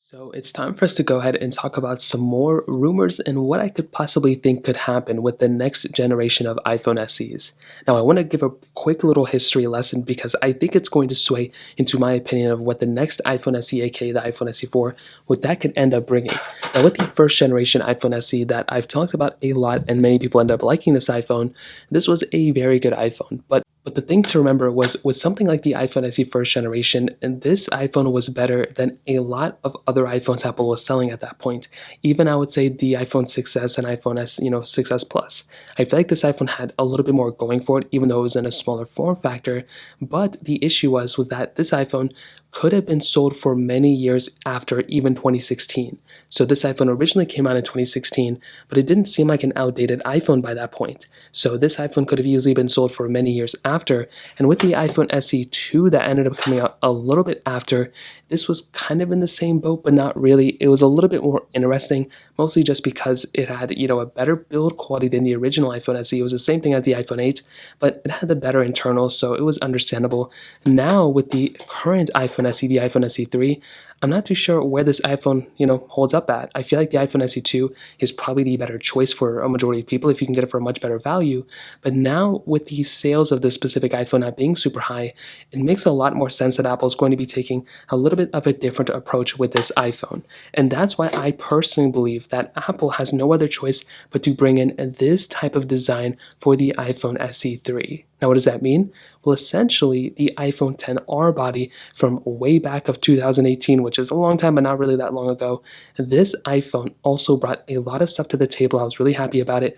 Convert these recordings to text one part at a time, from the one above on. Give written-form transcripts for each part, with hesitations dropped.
So it's time for us to go ahead and talk about some more rumors and what I could possibly think could happen with the next generation of iPhone SEs. Now, I want to give a quick little history lesson because I think it's going to sway into my opinion of what the next iPhone SE, aka the iPhone SE 4, what that could end up bringing. Now, with the first generation iPhone SE that I've talked about a lot and many people end up liking this iPhone, this was a very good iPhone. But the thing to remember was with something like the iPhone SE first generation, and this iPhone was better than a lot of other iPhones Apple was selling at that point. Even I would say the iPhone 6s and iPhone S, 6s Plus. I feel like this iPhone had a little bit more going for it, even though it was in a smaller form factor. But the issue was that this iPhone could have been sold for many years after even 2016. So this iPhone originally came out in 2016, but it didn't seem like an outdated iPhone by that point. So this iPhone could have easily been sold for many years after. And with the iPhone SE 2 that ended up coming out a little bit after, this was kind of in the same boat, but not really. It was a little bit more interesting, mostly just because it had, a better build quality than the original iPhone SE. It was the same thing as the iPhone 8, but it had the better internals, so it was understandable. Now with the current iPhone SE, the iPhone SE 3, I'm not too sure where this iPhone, holds up at. I feel like the iPhone SE 2 is probably the better choice for a majority of people if you can get it for a much better value. But now with the sales of this specific iPhone not being super high, it makes a lot more sense that Apple is going to be taking a little bit of a different approach with this iPhone. And that's why I personally believe that Apple has no other choice but to bring in this type of design for the iPhone SE 3. Now, what does that mean? Well, essentially, the iPhone XR body from way back of 2018, which is a long time, but not really that long ago, this iPhone also brought a lot of stuff to the table. I was really happy about it.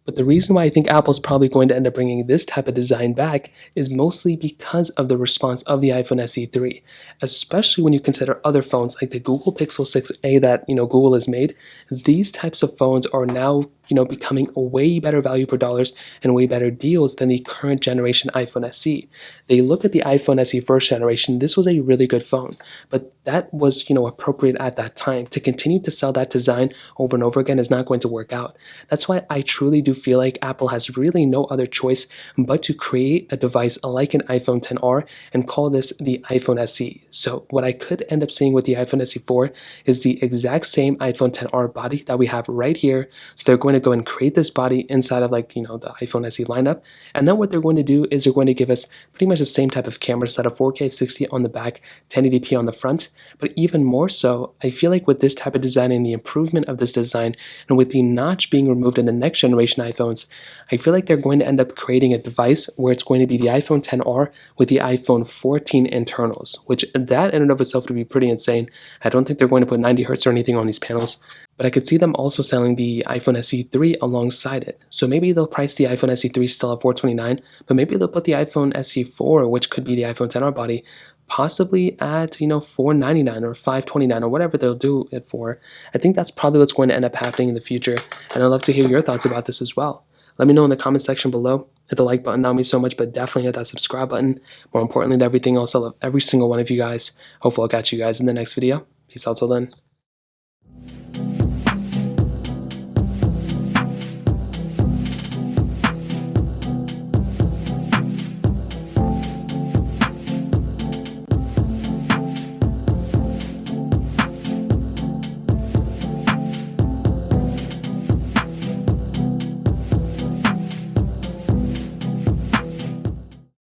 But the reason why I think Apple's probably going to end up bringing this type of design back is mostly because of the response of the iPhone SE 3, especially when you consider other phones like the Google Pixel 6a that, Google has made. These types of phones are now, becoming a way better value per dollars and way better deals than the current generation iPhone SE. They look at the iPhone SE first generation, this was a really good phone, but that was, appropriate at that time. To continue to sell that design over and over again is not going to work out. That's why I truly do feel like Apple has really no other choice but to create a device like an iPhone XR and call this the iPhone SE. So what I could end up seeing with the iPhone SE 4 is the exact same iPhone XR body that we have right here. So they're going to go and create this body inside of the iPhone SE lineup. And then what they're going to do is they're going to give us pretty much the same type of camera setup, 4K 60 on the back, 1080p on the front. But even more so, I feel like with this type of design and the improvement of this design, and with the notch being removed in the next generation iPhones, I feel like they're going to end up creating a device where it's going to be the iPhone XR with the iPhone 14 internals, which that in and of itself would be pretty insane. I don't think they're going to put 90 hertz or anything on these panels, but I could see them also selling the iPhone SE 3 alongside it. So maybe they'll price the iPhone SE 3 still at $429, but maybe they'll put the iPhone SE 4, which could be the iPhone XR body, possibly at $499 or $529 or whatever they'll do it for. I think that's probably what's going to end up happening in the future, and I'd love to hear your thoughts about this as well. Let me know in the comment section below. Hit the like button, that means so much, but definitely hit that subscribe button. More importantly than everything else, I love every single one of you guys. Hopefully I'll catch you guys in the next video. Peace out till then.